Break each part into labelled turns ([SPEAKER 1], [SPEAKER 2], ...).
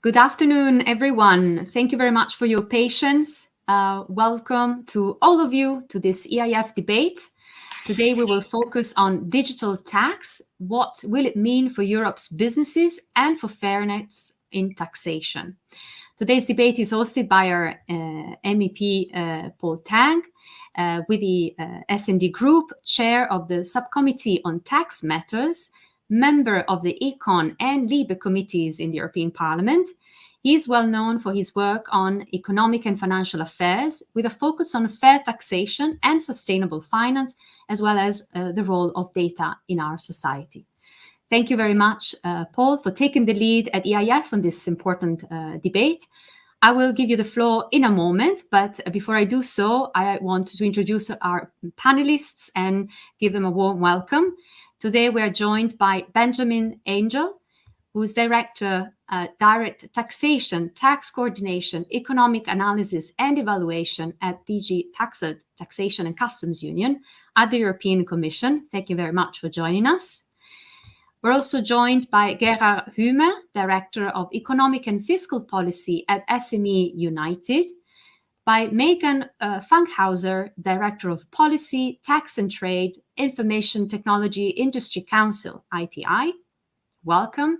[SPEAKER 1] Good afternoon, everyone. Thank you very much for your patience. Welcome to all of you to this EIF debate. Today we will focus on digital tax. What will it mean for Europe's businesses and for fairness in taxation? Today's debate is hosted by our MEP Paul Tang, with the S&D Group, Chair of the Subcommittee on Tax Matters, member of the Econ and Libe committees in the European Parliament. He is well known for his work on economic and financial affairs, with a focus on fair taxation and sustainable finance, as well as the role of data in our society. Thank you very much, Paul, for taking the lead at EIF on this important debate. I will give you the floor in a moment, but before I do so, I want to introduce our panelists and give them a warm welcome. Today, we are joined by Benjamin Angel, who is Director, Direct Taxation, Tax Coordination, Economic Analysis and Evaluation at DG TAXUD, Taxation and Customs Union at the European Commission. Thank you very much for joining us. We're also joined by Gerhard Huemer, Director of Economic and Fiscal Policy at SMEunited, by Megan Funkhouser, Director of Policy, Tax and Trade, Information Technology Industry Council, ITI. Welcome.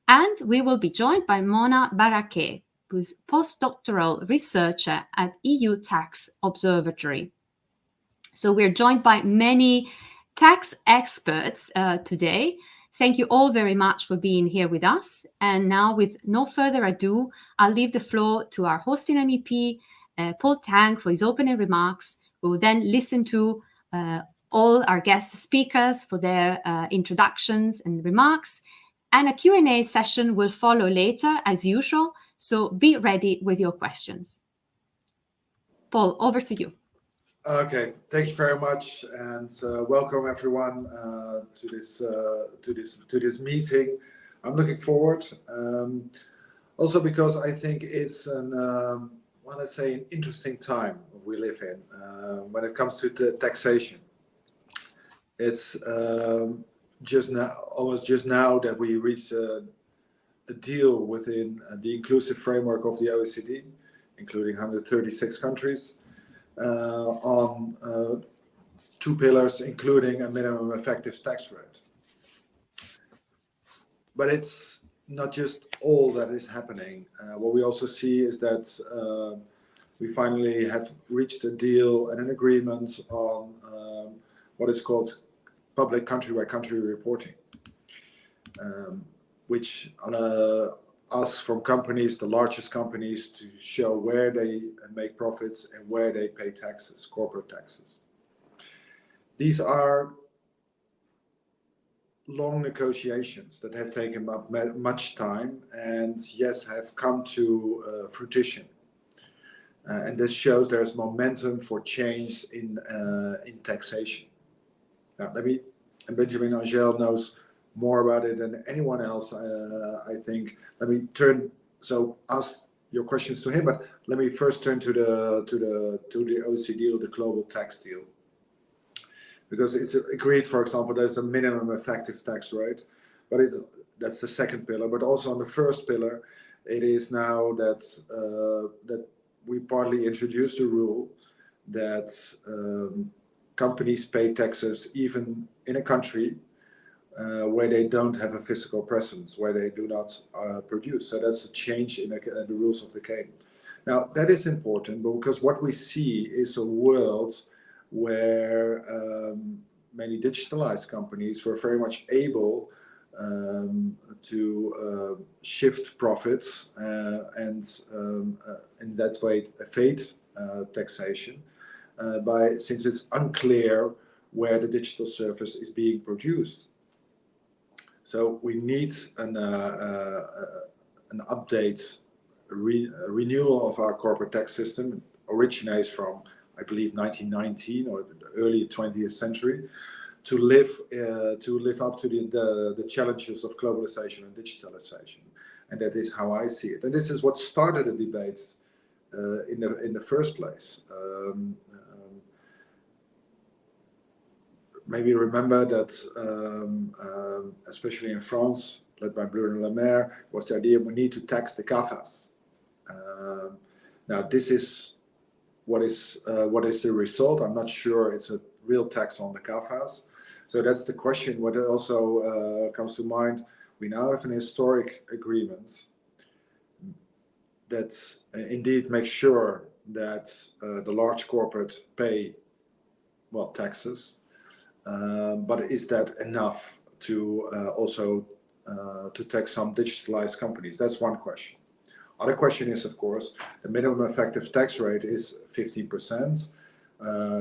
[SPEAKER 1] And we will be joined by Mona Barake, who's postdoctoral researcher at EU Tax Observatory. So we're joined by many tax experts today. Thank you all very much for being here with us. And now, with no further ado, I'll leave the floor to our hosting MEP, Paul Tang, for his opening remarks. We will then listen to all our guest speakers for their introductions and remarks. And a Q&A session will follow later, as usual. So be ready with your questions. Paul, over to you.
[SPEAKER 2] Okay, thank you very much, and welcome everyone to this meeting. I'm looking forward, also because I think it's an interesting time we live in when it comes to the taxation. It's almost just now that we reached a deal within the inclusive framework of the OECD, including 136 countries. On two pillars, including a minimum effective tax rate. But it's not just all that is happening. What we also see is that we finally have reached a deal and an agreement on what is called public country-by-country reporting, which asks from companies, the largest companies, to show where they make profits and where they pay taxes, corporate taxes. These are long negotiations that have taken up much time and, yes, have come to fruition. And this shows there's momentum for change in taxation. Now, and Benjamin Angel knows more about it than anyone else, I think. Let me ask your questions to him, but let me first turn to the OECD, or the global tax deal, because it's agreed. For example, there's a minimum effective tax rate, but that's the second pillar. But also on the first pillar, it is now that we partly introduced a rule that companies pay taxes even in a country where they don't have a physical presence, where they do not produce. So that's a change in the rules of the game. Now, that is important because what we see is a world where many digitalized companies were very much able to shift profits and in that way evade taxation, since it's unclear where the digital service is being produced. So we need an update, renewal of our corporate tax system. It originates from, I believe, 1919 or the early 20th century, to live up to the challenges of globalization and digitalization. And that is how I see it. And this is what started the debate in the first place. Maybe remember that, especially in France, led by Bruno Le Maire, was the idea we need to tax the GAFAs. Now, this is what is the result. I'm not sure it's a real tax on the GAFAs. So that's the question. What also comes to mind, we now have an historic agreement that indeed makes sure that the large corporate pay, well, taxes, but is that enough to also to tax some digitalized companies? That's one question. Other question is, of course, the minimum effective tax rate is 15%.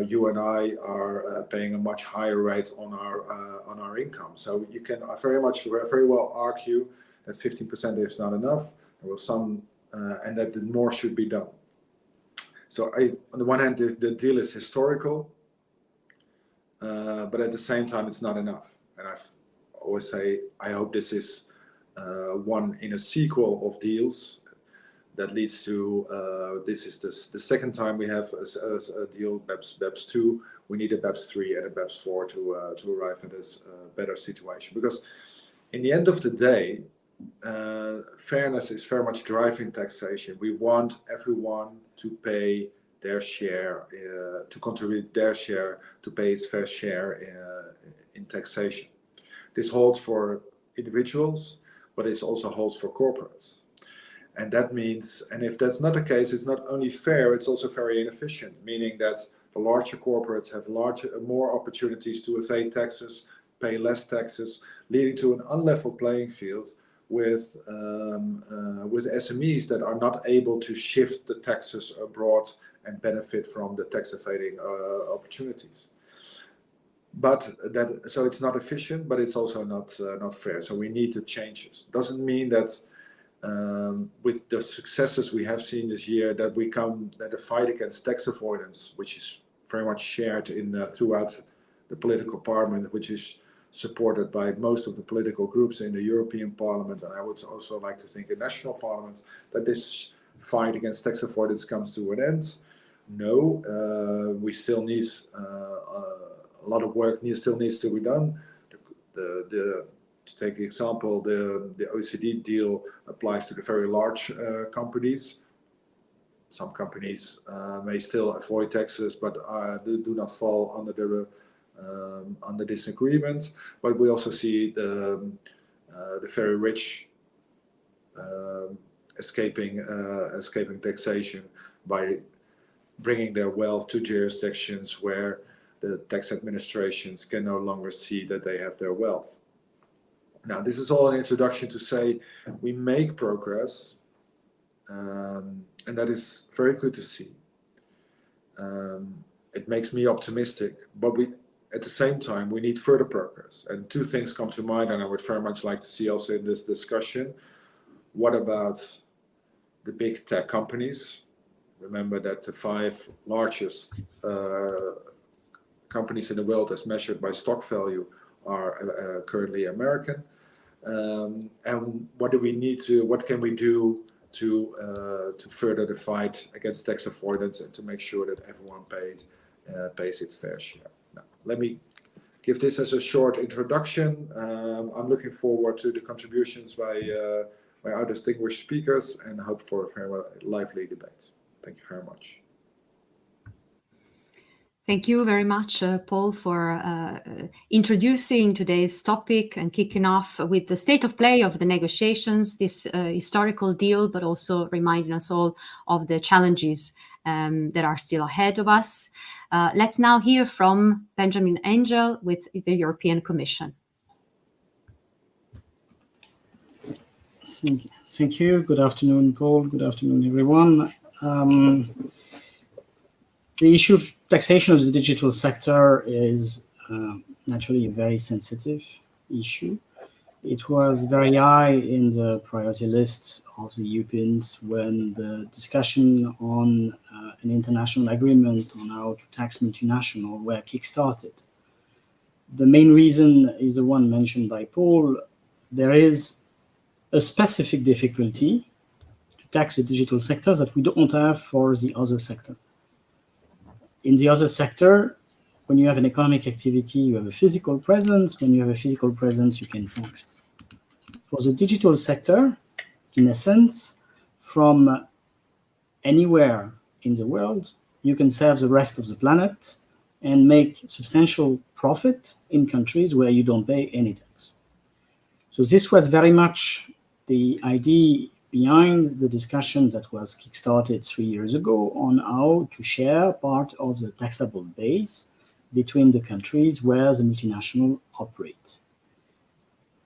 [SPEAKER 2] You and I are paying a much higher rate on our income. So you can very well argue that 15% is not enough. There was some, and that more should be done. So on the one hand, the deal is historical, but at the same time, it's not enough. And I always say, I hope this is one in a sequel of deals that leads to, this is the second time we have a deal, BEPS 2. We need a BEPS 3 and a BEPS 4 to arrive at this better situation. Because in the end of the day, fairness is very much driving taxation. We want everyone to pay their share, to contribute their share, to pay its fair share in taxation. This holds for individuals, but it also holds for corporates. And that means, and if that's not the case, it's not only fair, it's also very inefficient, meaning that the larger corporates have more opportunities to evade taxes, pay less taxes, leading to an unlevel playing field with SMEs that are not able to shift the taxes abroad and benefit from the tax evading opportunities. But so it's not efficient, but it's also not fair. So we need to change this. Doesn't mean that with the successes we have seen this year, that the fight against tax avoidance, which is very much shared throughout the political parliament, which is supported by most of the political groups in the European Parliament, and I would also like to think in national parliaments, that this fight against tax avoidance comes to an end. No, we still need a lot of work still needs to be done. To take the example, the OECD deal applies to the very large companies. Some companies may still avoid taxes, but do not fall under this agreement. But we also see the very rich escaping taxation by bringing their wealth to jurisdictions where the tax administrations can no longer see that they have their wealth. Now, this is all an introduction to say we make progress, and that is very good to see. It makes me optimistic, but at the same time, we need further progress. And two things come to mind, and I would very much like to see also in this discussion. What about the big tech companies? Remember that the 5 largest companies in the world, as measured by stock value, are currently American. And what can we do to further the fight against tax avoidance and to make sure that everyone pays its fair share? Now, let me give this as a short introduction. I'm looking forward to the contributions by our distinguished speakers and hope for a very lively debate. Thank you very much.
[SPEAKER 1] Thank you very much, Paul, for introducing today's topic and kicking off with the state of play of the negotiations, this historical deal, but also reminding us all of the challenges that are still ahead of us. Let's now hear from Benjamin Angel with the European Commission.
[SPEAKER 3] Thank you. Good afternoon, Paul. Good afternoon, everyone. The issue of taxation of the digital sector is naturally a very sensitive issue. It was very high in the priority list of the Europeans when the discussion on an international agreement on how to tax multinational were kickstarted. The main reason is the one mentioned by Paul. There is a specific difficulty to tax the digital sector that we don't have for the other sector. In the other sector, when you have an economic activity, you have a physical presence. When you have a physical presence, you can tax. For the digital sector, in a sense, from anywhere in the world, you can serve the rest of the planet and make substantial profit in countries where you don't pay any tax. So this was very much the idea behind the discussion that was kickstarted 3 years ago on how to share part of the taxable base between the countries where the multinational operate.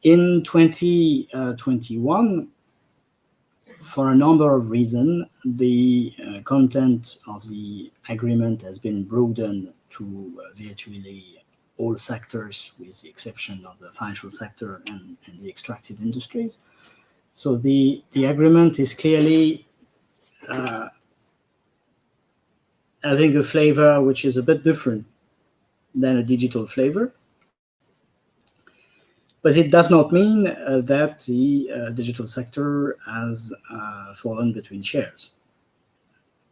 [SPEAKER 3] In 2021, for a number of reasons, the content of the agreement has been broadened to virtually all sectors, with the exception of the financial sector and the extractive industries. So the agreement is clearly having a flavor which is a bit different than a digital flavor. But it does not mean that the digital sector has fallen between shares.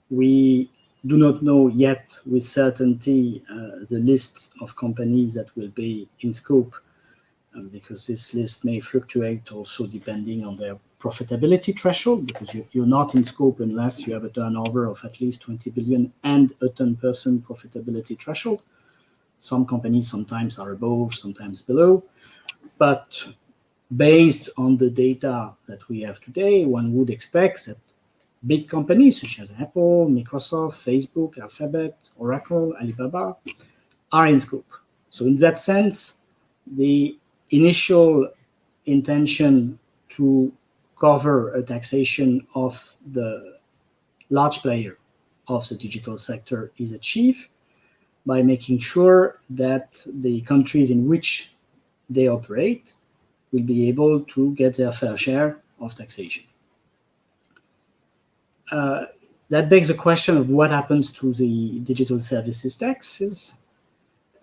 [SPEAKER 3] We do not know yet with certainty the list of companies that will be in scope, because this list may fluctuate also depending on their profitability threshold, because you're not in scope unless you have a turnover of at least 20 billion and a 10% profitability threshold. Some companies sometimes are above, sometimes below. But based on the data that we have today, one would expect that big companies such as Apple, Microsoft, Facebook, Alphabet, Oracle, Alibaba are in scope. So in that sense, the initial intention to cover a taxation of the large player of the digital sector is achieved by making sure that the countries in which they operate will be able to get their fair share of taxation. That begs the question of what happens to the digital services taxes.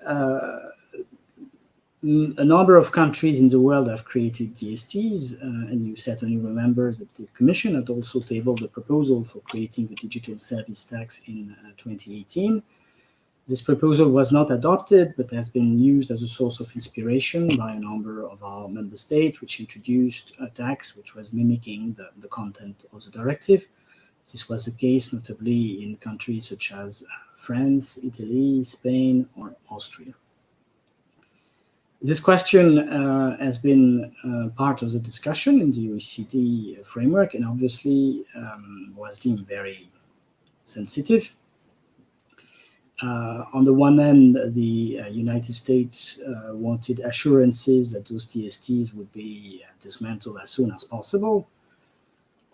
[SPEAKER 3] A number of countries in the world have created DSTs, and you certainly remember that the Commission had also tabled a proposal for creating the digital service tax in 2018. This proposal was not adopted, but has been used as a source of inspiration by a number of our member states, which introduced a tax which was mimicking the content of the directive. This was the case notably in countries such as France, Italy, Spain, or Austria. This question has been part of the discussion in the OECD framework, and obviously was deemed very sensitive. On the one hand, the United States wanted assurances that those DSTs would be dismantled as soon as possible.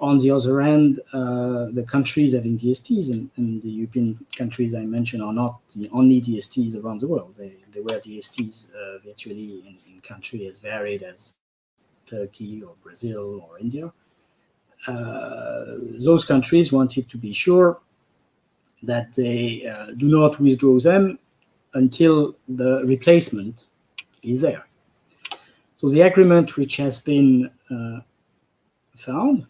[SPEAKER 3] On the other hand, the countries having DSTs, and the European countries I mentioned are not the only DSTs around the world. There were DSTs virtually in countries as varied as Turkey or Brazil or India. Those countries wanted to be sure that they do not withdraw them until the replacement is there. So the agreement which has been found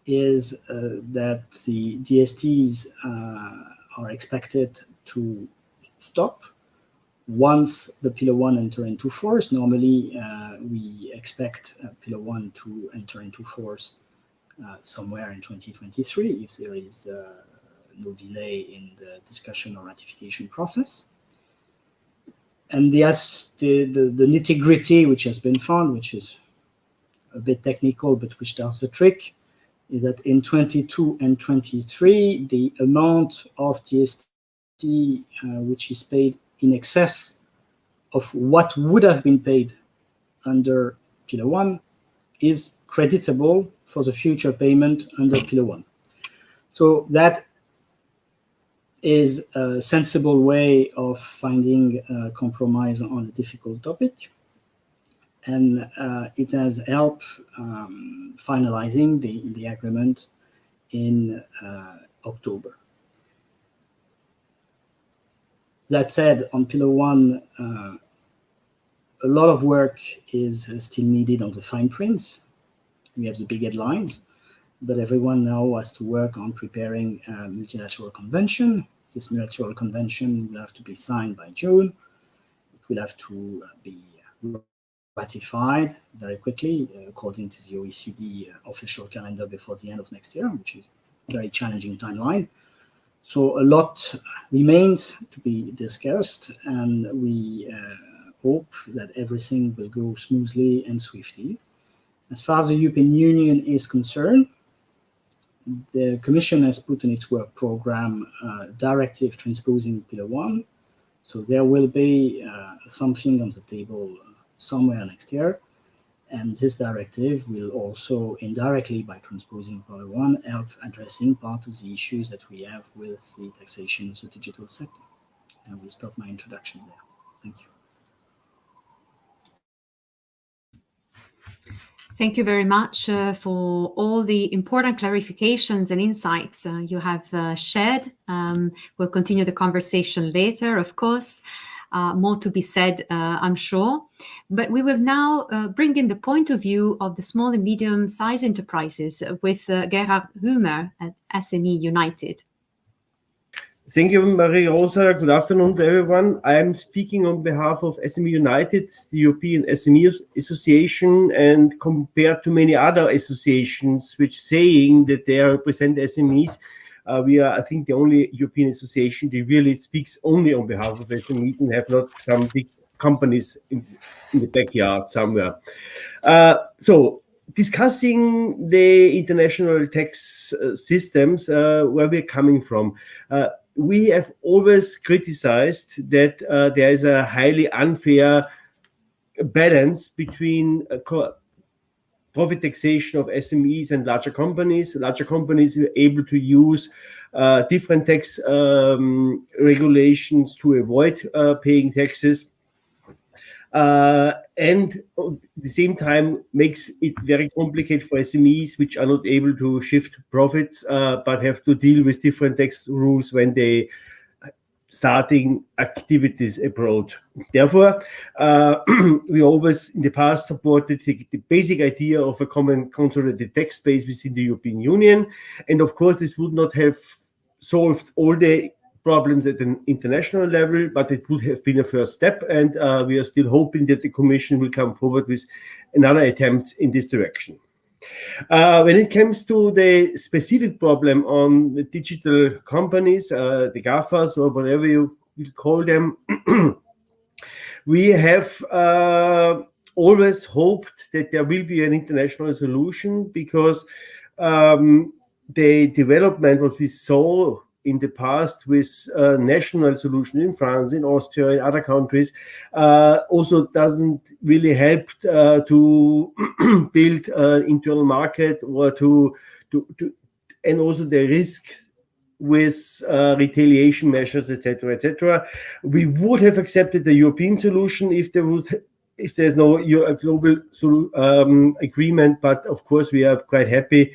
[SPEAKER 3] is that the DSTs are expected to stop once the Pillar 1 enter into force. Normally, we expect Pillar 1 to enter into force somewhere in 2023 if there is no delay in the discussion or ratification process. And the nitty-gritty which has been found, which is a bit technical but which does the trick, is that in 22 and 23, the amount of DST which is paid in excess of what would have been paid under Pillar 1 is creditable for the future payment under Pillar 1. So that is a sensible way of finding a compromise on a difficult topic. And it has helped finalizing the agreement in October. That said, on Pillar 1, a lot of work is still needed on the fine prints. We have the big headlines, but everyone now has to work on preparing a multilateral convention. This multilateral convention will have to be signed by June. It will have to be ratified very quickly, according to the OECD official calendar before the end of next year, which is a very challenging timeline. So a lot remains to be discussed, and we hope that everything will go smoothly and swiftly. As far as the European Union is concerned, the Commission has put in its work program directive transposing Pillar 1. So there will be something on the table somewhere next year. And this directive will also indirectly, by transposing Pillar 1, help addressing part of the issues that we have with the taxation of the digital sector. I will stop my introduction there. Thank you.
[SPEAKER 1] Thank you very much for all the important clarifications and insights you have shared. We'll continue the conversation later, of course. More to be said, I'm sure. But we will now bring in the point of view of the small and medium-sized enterprises with Gerhard Huemer at SMEunited.
[SPEAKER 4] Thank you, Marie-Rosa. Good afternoon to everyone. I am speaking on behalf of SMEunited, the European SME Association, and compared to many other associations which saying that they represent SMEs, we are, I think, the only European association that really speaks only on behalf of SMEs and have not some big companies in the backyard somewhere. So, discussing the international tax systems, where we're coming from. We have always criticized that there is a highly unfair balance between profit taxation of SMEs and larger companies. Larger companies are able to use different tax regulations to avoid paying taxes. And at the same time makes it very complicated for SMEs which are not able to shift profits but have to deal with different tax rules when they starting activities abroad. Therefore, we always in the past supported the basic idea of a common consolidated tax base within the European Union. And of course, this would not have solved all the problems at an international level, but it would have been a first step, and we are still hoping that the Commission will come forward with another attempt in this direction. When it comes to the specific problem on the digital companies, the GAFAs or whatever you will call them, we have always hoped that there will be an international solution because the development what we saw in the past with national solutions in France, in Austria, in other countries, also doesn't really help to build an internal market or to and also the risk with retaliation measures, etc., etc. We would have accepted the European solution if there's no global agreement, but of course we are quite happy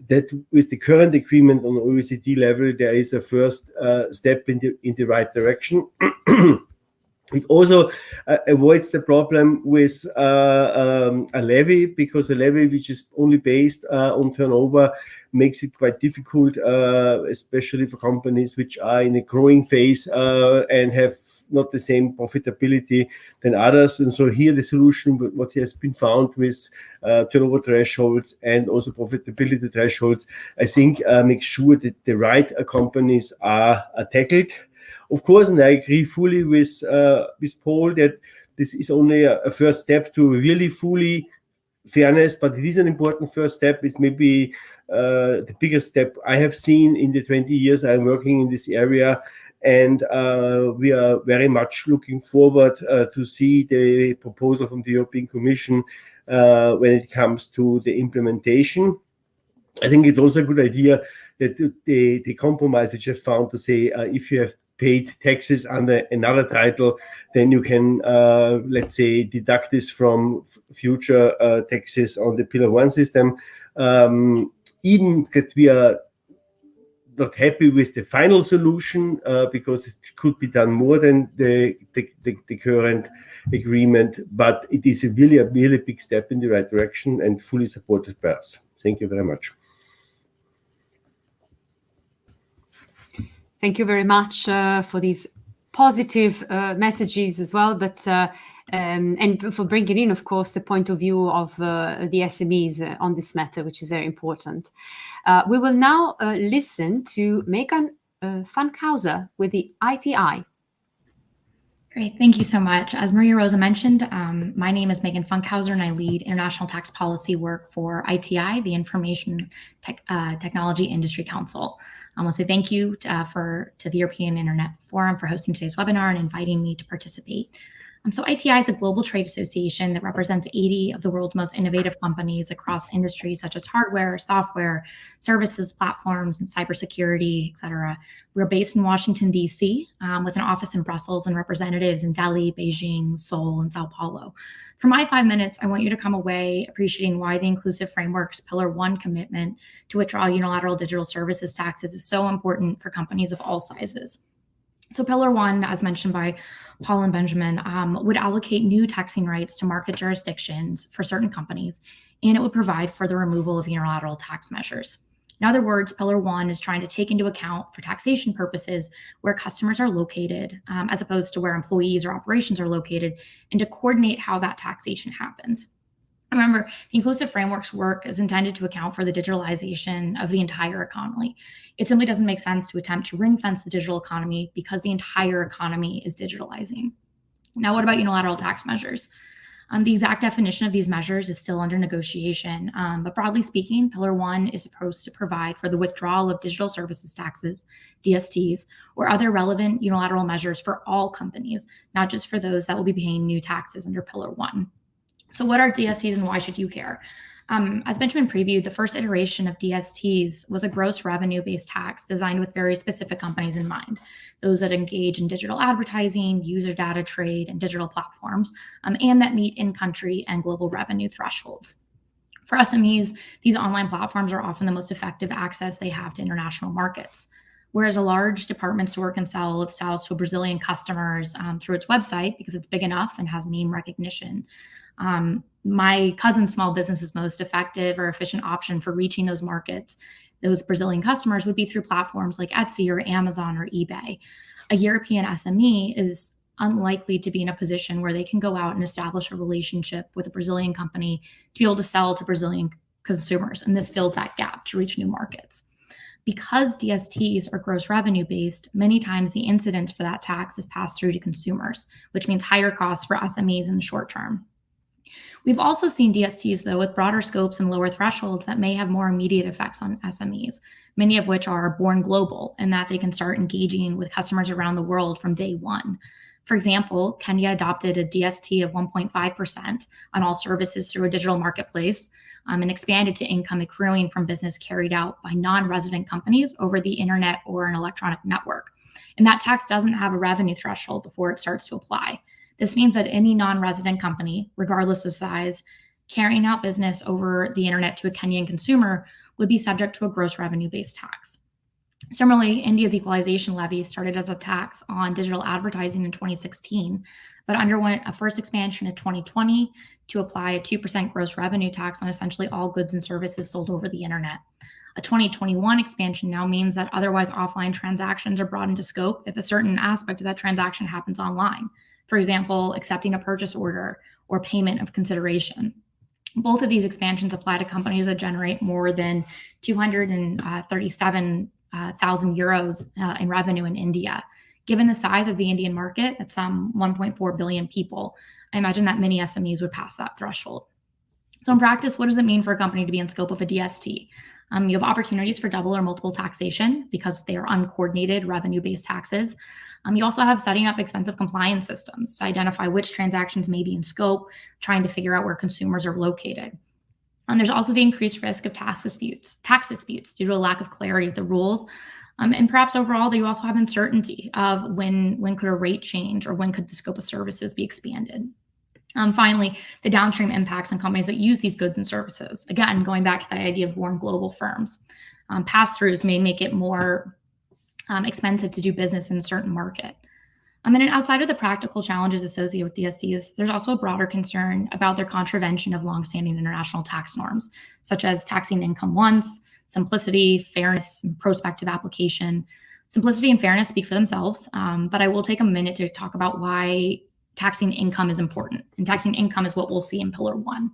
[SPEAKER 4] that with the current agreement on OECD level, there is a first step in the right direction. It also avoids the problem with a levy, because a levy which is only based on turnover makes it quite difficult, especially for companies which are in a growing phase and have not the same profitability than others. And so here the solution, what has been found with turnover thresholds and also profitability thresholds, I think makes sure that the right companies are tackled. Of course, and I agree fully with Paul that this is only a first step to really fully fairness, but it is an important first step. It's maybe the biggest step I have seen in the 20 years I'm working in this area. And we are very much looking forward to see the proposal from the European Commission when it comes to the implementation. I think it's also a good idea that the compromise which I've found to say if you have paid taxes under another title, then you can, let's say, deduct this from future taxes on the Pillar 1 system. Even that we are not happy with the final solution because it could be done more than the current agreement, but it is a really big step in the right direction and fully supported by us. Thank you very much.
[SPEAKER 1] Thank you very much for these positive messages as well. But and for bringing in, of course, the point of view of the SMEs on this matter, which is very important. We will now listen to Megan Funkhouser with the ITI.
[SPEAKER 5] Great, thank you so much. As Maria Rosa mentioned, my name is Megan Funkhouser, and I lead international tax policy work for ITI, the Information Technology Industry Council. I want to say thank you to the European Internet Forum for hosting today's webinar and inviting me to participate. So ITI is a global trade association that represents 80 of the world's most innovative companies across industries such as hardware, software, services, platforms, and cybersecurity, et cetera. We're based in Washington, D.C., with an office in Brussels and representatives in Delhi, Beijing, Seoul, and Sao Paulo. For my 5 minutes, I want you to come away appreciating why the Inclusive Framework's Pillar 1 commitment to withdraw unilateral digital services taxes is so important for companies of all sizes. So Pillar 1, as mentioned by Paul and Benjamin, would allocate new taxing rights to market jurisdictions for certain companies, and it would provide for the removal of unilateral tax measures. In other words, Pillar 1 is trying to take into account for taxation purposes where customers are located, as opposed to where employees or operations are located, and to coordinate how that taxation happens. Remember, the Inclusive Framework's work is intended to account for the digitalization of the entire economy. It simply doesn't make sense to attempt to ring-fence the digital economy because the entire economy is digitalizing. Now, what about unilateral tax measures? The exact definition of these measures is still under negotiation, but broadly speaking, Pillar 1 is supposed to provide for the withdrawal of digital services taxes, DSTs, or other relevant unilateral measures for all companies, not just for those that will be paying new taxes under Pillar 1. So what are DSTs and why should you care? As Benjamin previewed, the first iteration of DSTs was a gross revenue-based tax designed with very specific companies in mind, those that engage in digital advertising, user data trade, and digital platforms, and that meet in-country and global revenue thresholds. For SMEs, these online platforms are often the most effective access they have to international markets. Whereas a large department store can sell its styles to Brazilian customers through its website because it's big enough and has name recognition. My cousin's small business's most effective or efficient option for reaching those markets, those Brazilian customers, would be through platforms like Etsy or Amazon or eBay. A European SME is unlikely to be in a position where they can go out and establish a relationship with a Brazilian company to be able to sell to Brazilian consumers. And this fills that gap to reach new markets. Because DSTs are gross revenue based, many times the incidence for that tax is passed through to consumers, which means higher costs for SMEs in the short term. We've also seen DSTs, though, with broader scopes and lower thresholds that may have more immediate effects on SMEs, many of which are born global in that they can start engaging with customers around the world from day one. For example, Kenya adopted a DST of 1.5% on all services through a digital marketplace and expanded to income accruing from business carried out by non-resident companies over the internet or an electronic network. And that tax doesn't have a revenue threshold before it starts to apply. This means that any non-resident company, regardless of size, carrying out business over the internet to a Kenyan consumer would be subject to a gross revenue-based tax. Similarly, India's equalization levy started as a tax on digital advertising in 2016, but underwent a first expansion in 2020 to apply a 2% gross revenue tax on essentially all goods and services sold over the internet. A 2021 expansion now means that otherwise offline transactions are brought into scope if a certain aspect of that transaction happens online. For example, accepting a purchase order or payment of consideration. Both of these expansions apply to companies that generate more than 237,000 euros in revenue in India. Given the size of the Indian market, at some 1.4 billion people, I imagine that many SMEs would pass that threshold. So in practice, what does it mean for a company to be in scope of a DST? You have opportunities for double or multiple taxation because they are uncoordinated revenue-based taxes. You also have setting up expensive compliance systems to identify which transactions may be in scope, trying to figure out where consumers are located. And there's also the increased risk of tax disputes due to a lack of clarity of the rules. And perhaps overall, you also have uncertainty of when could a rate change or when could the scope of services be expanded. Finally, the downstream impacts on companies that use these goods and services. Again, going back to that idea of born global firms. Pass-throughs may make it more expensive to do business in a certain market. And then outside of the practical challenges associated with DSTs, there's also a broader concern about their contravention of longstanding international tax norms, such as taxing income once, simplicity, fairness, and prospective application. Simplicity and fairness speak for themselves, but I will take a minute to talk about why taxing income is important. And taxing income is what we'll see in Pillar 1.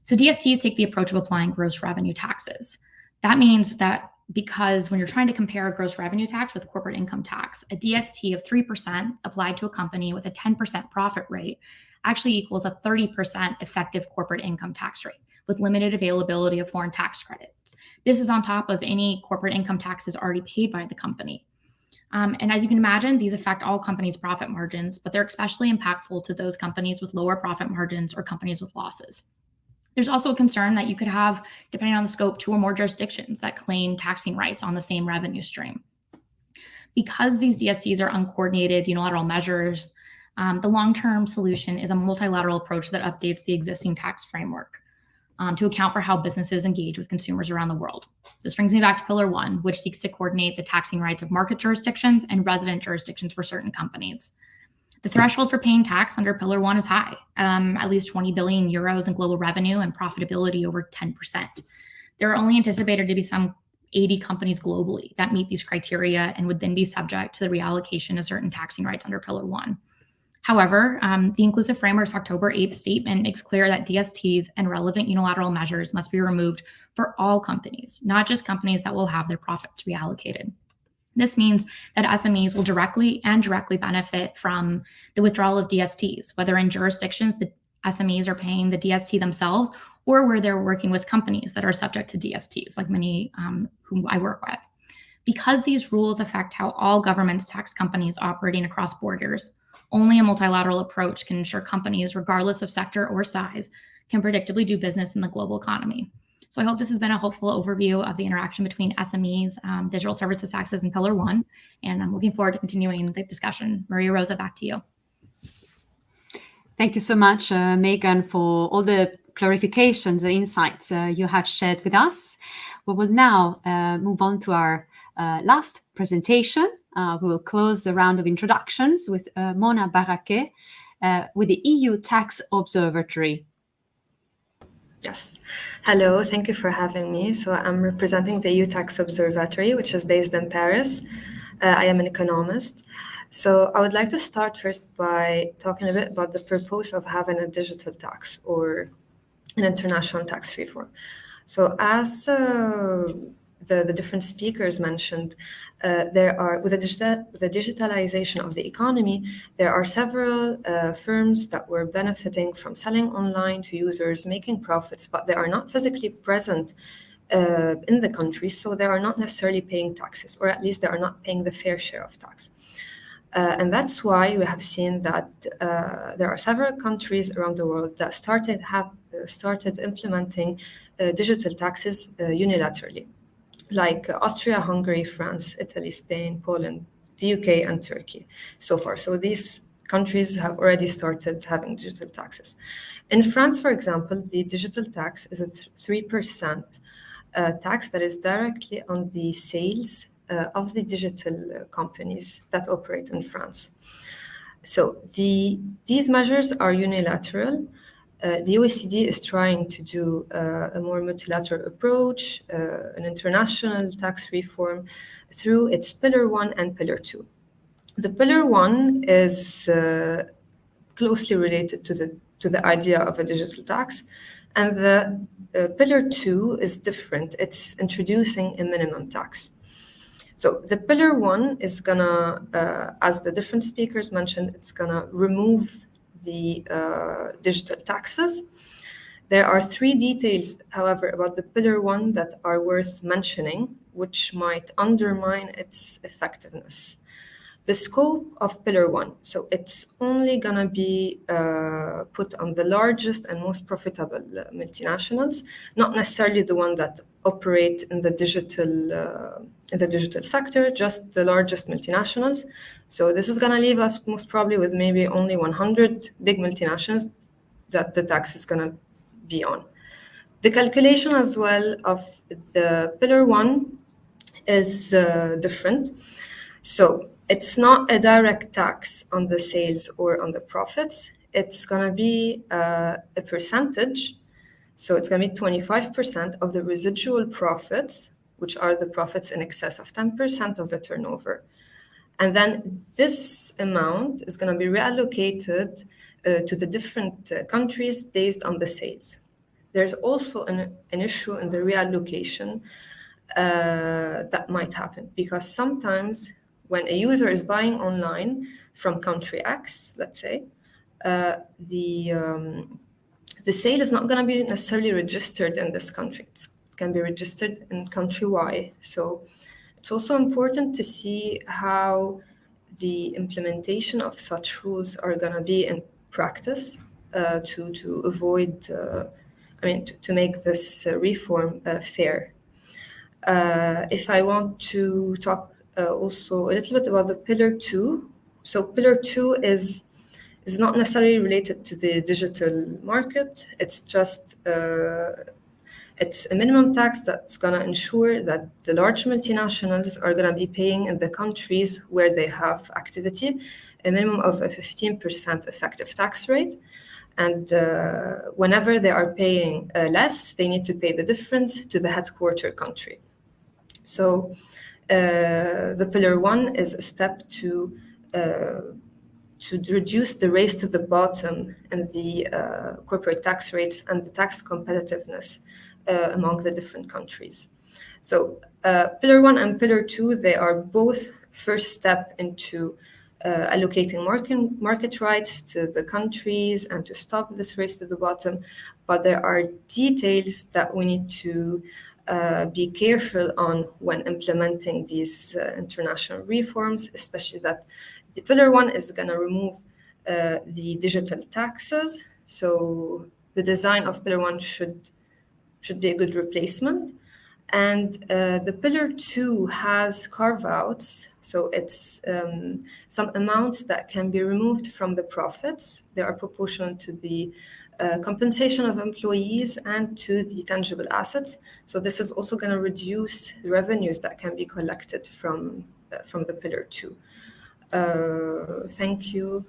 [SPEAKER 5] So DSTs take the approach of applying gross revenue taxes. That means that because when you're trying to compare a gross revenue tax with corporate income tax, a DST of 3% applied to a company with a 10% profit rate actually equals a 30% effective corporate income tax rate with limited availability of foreign tax credits. This is on top of any corporate income taxes already paid by the company. And as you can imagine, these affect all companies' profit margins, but they're especially impactful to those companies with lower profit margins or companies with losses. There's also a concern that you could have, depending on the scope, 2 or more jurisdictions that claim taxing rights on the same revenue stream. Because these DSTs are uncoordinated unilateral measures, the long-term solution is a multilateral approach that updates the existing tax framework to account for how businesses engage with consumers around the world. This brings me back to Pillar 1, which seeks to coordinate the taxing rights of market jurisdictions and resident jurisdictions for certain companies. The threshold for paying tax under Pillar 1 is high, at least 20 billion euros in global revenue and profitability over 10%. There are only anticipated to be some 80 companies globally that meet these criteria and would then be subject to the reallocation of certain taxing rights under Pillar 1. However, the Inclusive Framework's October 8th statement makes clear that DSTs and relevant unilateral measures must be removed for all companies, not just companies that will have their profits reallocated. This means that SMEs will directly benefit from the withdrawal of DSTs, whether in jurisdictions the SMEs are paying the DST themselves or where they're working with companies that are subject to DSTs, like many whom I work with. Because these rules affect how all governments tax companies operating across borders, only a multilateral approach can ensure companies, regardless of sector or size, can predictably do business in the global economy. So I hope this has been a helpful overview of the interaction between SMEs, digital services taxes, and Pillar 1. And I'm looking forward to continuing the discussion. Maria Rosa, back to you.
[SPEAKER 1] Thank you so much, Megan, for all the clarifications and insights you have shared with us. We will now move on to our last presentation. We will close the round of introductions with Mona Barake with the EU Tax Observatory.
[SPEAKER 6] Yes. Hello, thank you for having me. So I'm representing the EU Tax Observatory, which is based in Paris. I am an economist. So I would like to start first by talking a bit about the purpose of having a digital tax or an international tax reform. So as the different speakers mentioned, there are, with the digitalization of the economy, there are several firms that were benefiting from selling online to users, making profits, but they are not physically present in the country, so they are not necessarily paying taxes, or at least they are not paying the fair share of tax. And that's why we have seen that there are several countries around the world that started implementing digital taxes unilaterally, like Austria, Hungary, France, Italy, Spain, Poland, the UK, and Turkey so far. So these countries have already started having digital taxes. In France, for example, the digital tax is a 3% tax that is directly on the sales of the digital companies that operate in France. So these measures are unilateral. The OECD is trying to do a more multilateral approach, an international tax reform through its Pillar 1 and Pillar 2. The Pillar 1 is closely related to the idea of a digital tax, and the Pillar 2 is different. It's introducing a minimum tax. So the Pillar 1 is gonna, as the different speakers mentioned, it's gonna remove the digital taxes. There are 3 details, however, about the Pillar 1 that are worth mentioning, which might undermine its effectiveness. The scope of Pillar 1, so it's only gonna be put on the largest and most profitable multinationals, not necessarily the one that operate in the digital sector, just the largest multinationals. So this is gonna leave us most probably with maybe only 100 big multinationals that the tax is gonna be on. The calculation as well of the Pillar 1 is different. So it's not a direct tax on the sales or on the profits. It's gonna be a percentage. So it's gonna be 25% of the residual profits, which are the profits in excess of 10% of the turnover. And then this amount is going to be reallocated to the different countries based on the sales. There's also an issue in the reallocation that might happen, because sometimes when a user is buying online from country X, let's say, the sale is not going to be necessarily registered in this country. It can be registered in country Y. So it's also important to see how the implementation of such rules are going to be in practice to avoid, to make this reform fair. If I want to talk also a little bit about the Pillar 2. So Pillar 2 is not necessarily related to the digital market. It's just it's a minimum tax that's going to ensure that the large multinationals are going to be paying in the countries where they have activity a minimum of a 15% effective tax rate. And whenever they are paying less, they need to pay the difference to the headquarter country. So the Pillar 1 is a step to reduce the race to the bottom in the corporate tax rates and the tax competitiveness among the different countries. So Pillar 1 and Pillar 2, they are both first step into allocating market rights to the countries and to stop this race to the bottom. But there are details that we need to be careful on when implementing these international reforms, especially that the Pillar 1 is going to remove the digital taxes. So the design of Pillar 1 should be a good replacement. And the Pillar 2 has carve-outs. So it's some amounts that can be removed from the profits. They are proportional to the compensation of employees and to the tangible assets. So this is also going to reduce the revenues that can be collected from the Pillar 2. Thank you.